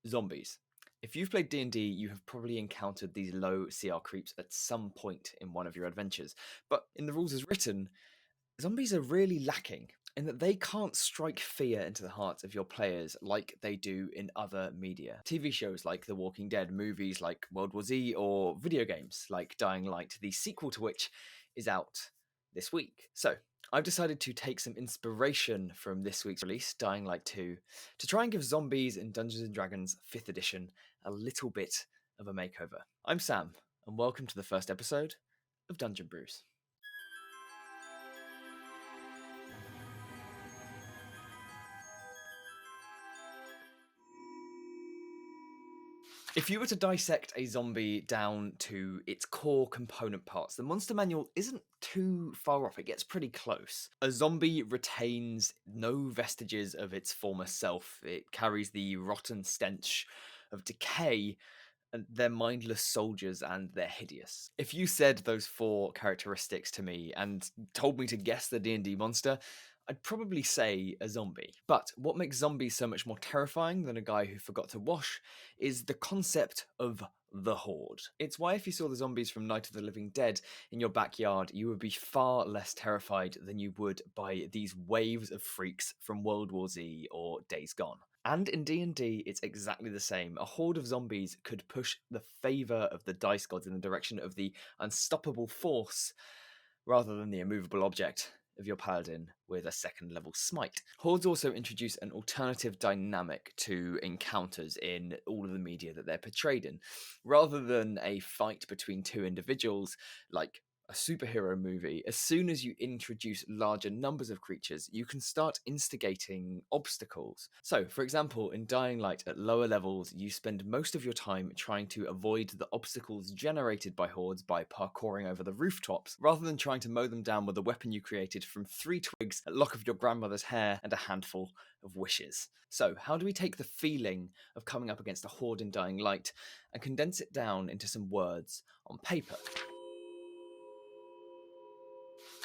Zombies. If you've played D&D, you have probably encountered these low CR creeps at some point in one of your adventures. But in the rules as written, zombies are really lacking in that they can't strike fear into the hearts of your players like they do in other media. TV shows like The Walking Dead, movies like World War Z, or video games like Dying Light, the sequel to which is out this week. So, I've decided to take some inspiration from this week's release, Dying Light 2, to try and give zombies in Dungeons & Dragons 5th edition a little bit of a makeover. I'm Sam, and welcome to the first episode of Dungeon Brews. If you were to dissect a zombie down to its core component parts, the monster manual isn't too far off. It gets pretty close. A zombie retains no vestiges of its former self. It carries the rotten stench of decay, and they're mindless soldiers and they're hideous. If you said those four characteristics to me and told me to guess the D&D monster, I'd probably say a zombie. But what makes zombies so much more terrifying than a guy who forgot to wash is the concept of the horde. It's why if you saw the zombies from Night of the Living Dead in your backyard, you would be far less terrified than you would by these waves of freaks from World War Z or Days Gone. And in D&D, it's exactly the same. A horde of zombies could push the favour of the dice gods in the direction of the unstoppable force rather than the immovable object of your paladin with a second level smite. Hordes also introduce an alternative dynamic to encounters in all of the media that they're portrayed in. Rather than a fight between two individuals, like a superhero movie, as soon as you introduce larger numbers of creatures, you can start instigating obstacles. So, for example, in Dying Light at lower levels, you spend most of your time trying to avoid the obstacles generated by hordes by parkouring over the rooftops, rather than trying to mow them down with a weapon you created from 3 twigs, a lock of your grandmother's hair, and a handful of wishes. So, how do we take the feeling of coming up against a horde in Dying Light and condense it down into some words on paper?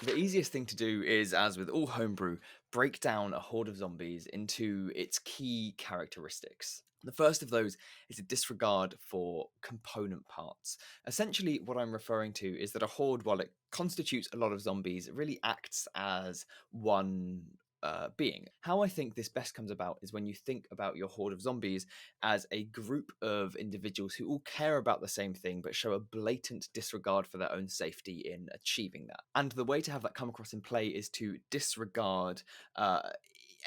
The easiest thing to do is, as with all homebrew, break down a horde of zombies into its key characteristics. The first of those is a disregard for component parts. Essentially, what I'm referring to is that a horde, while it constitutes a lot of zombies, really acts as one being. How I think this best comes about is when you think about your horde of zombies as a group of individuals who all care about the same thing but show a blatant disregard for their own safety in achieving that. And the way to have that come across in play is to disregard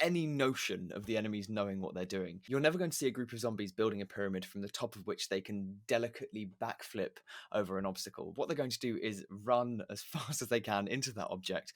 any notion of the enemies knowing what they're doing. You're never going to see a group of zombies building a pyramid from the top of which they can delicately backflip over an obstacle. What they're going to do is run as fast as they can into that object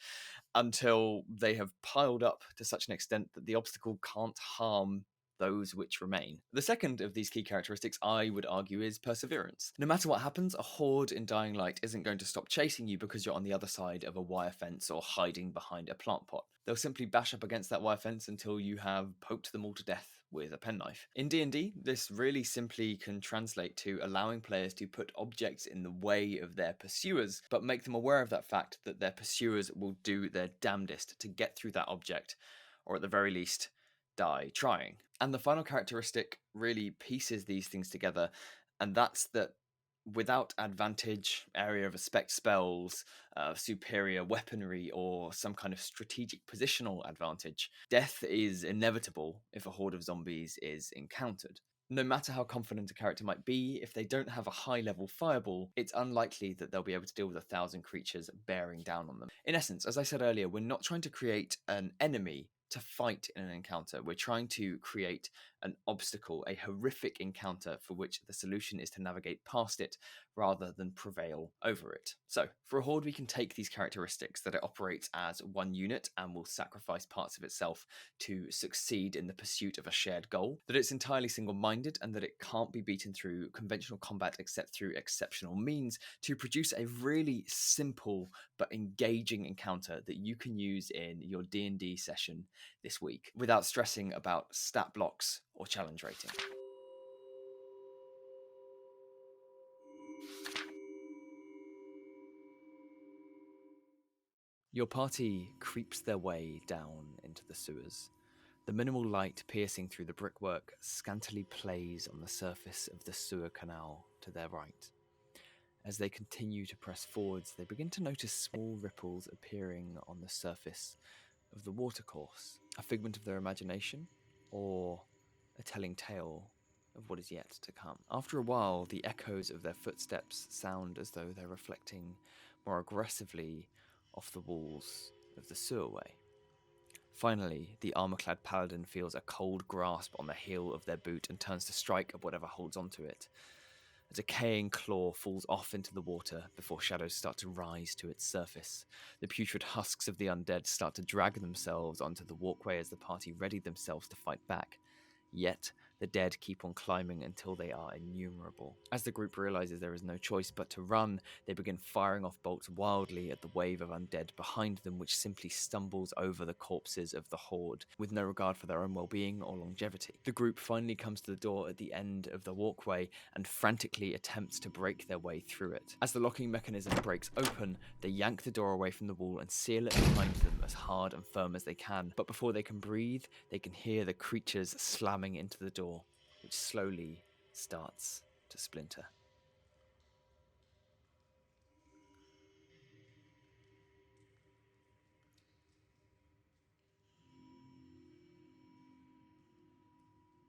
until they have piled up to such an extent that the obstacle can't harm those which remain. The second of these key characteristics, I would argue, is perseverance. No matter what happens, a horde in Dying Light isn't going to stop chasing you because you're on the other side of a wire fence or hiding behind a plant pot. They'll simply bash up against that wire fence until you have poked them all to death with a penknife. In D&D, this really simply can translate to allowing players to put objects in the way of their pursuers, but make them aware of that fact that their pursuers will do their damnedest to get through that object, or at the very least, die trying. And the final characteristic really pieces these things together, and that's that without advantage, area of effect spells, superior weaponry, or some kind of strategic positional advantage, death is inevitable if a horde of zombies is encountered. No matter how confident a character might be, if they don't have a high-level fireball, it's unlikely that they'll be able to deal with 1,000 creatures bearing down on them. In essence, as I said earlier, we're not trying to create an enemy to fight in an encounter. We're trying to create an obstacle, a horrific encounter for which the solution is to navigate past it rather than prevail over it. So, for a horde, we can take these characteristics that it operates as one unit and will sacrifice parts of itself to succeed in the pursuit of a shared goal, that it's entirely single-minded and that it can't be beaten through conventional combat except through exceptional means, to produce a really simple but engaging encounter that you can use in your D&D session this week without stressing about stat blocks or challenge rating. Your party creeps their way down into the sewers. The minimal light piercing through the brickwork scantily plays on the surface of the sewer canal to their right. As they continue to press forwards, they begin to notice small ripples appearing on the surface of the watercourse, a figment of their imagination, or a telling tale of what is yet to come. After a while, the echoes of their footsteps sound as though they're reflecting more aggressively off the walls of the sewerway. Finally, the armor-clad paladin feels a cold grasp on the heel of their boot and turns to strike at whatever holds onto it. A decaying claw falls off into the water before shadows start to rise to its surface. The putrid husks of the undead start to drag themselves onto the walkway as the party ready themselves to fight back. Yet, the dead keep on climbing until they are innumerable. As the group realizes there is no choice but to run, they begin firing off bolts wildly at the wave of undead behind them, which simply stumbles over the corpses of the horde, with no regard for their own well-being or longevity. The group finally comes to the door at the end of the walkway and frantically attempts to break their way through it. As the locking mechanism breaks open, they yank the door away from the wall and seal it behind them as hard and firm as they can. But before they can breathe, they can hear the creatures slamming into the door, which slowly starts to splinter.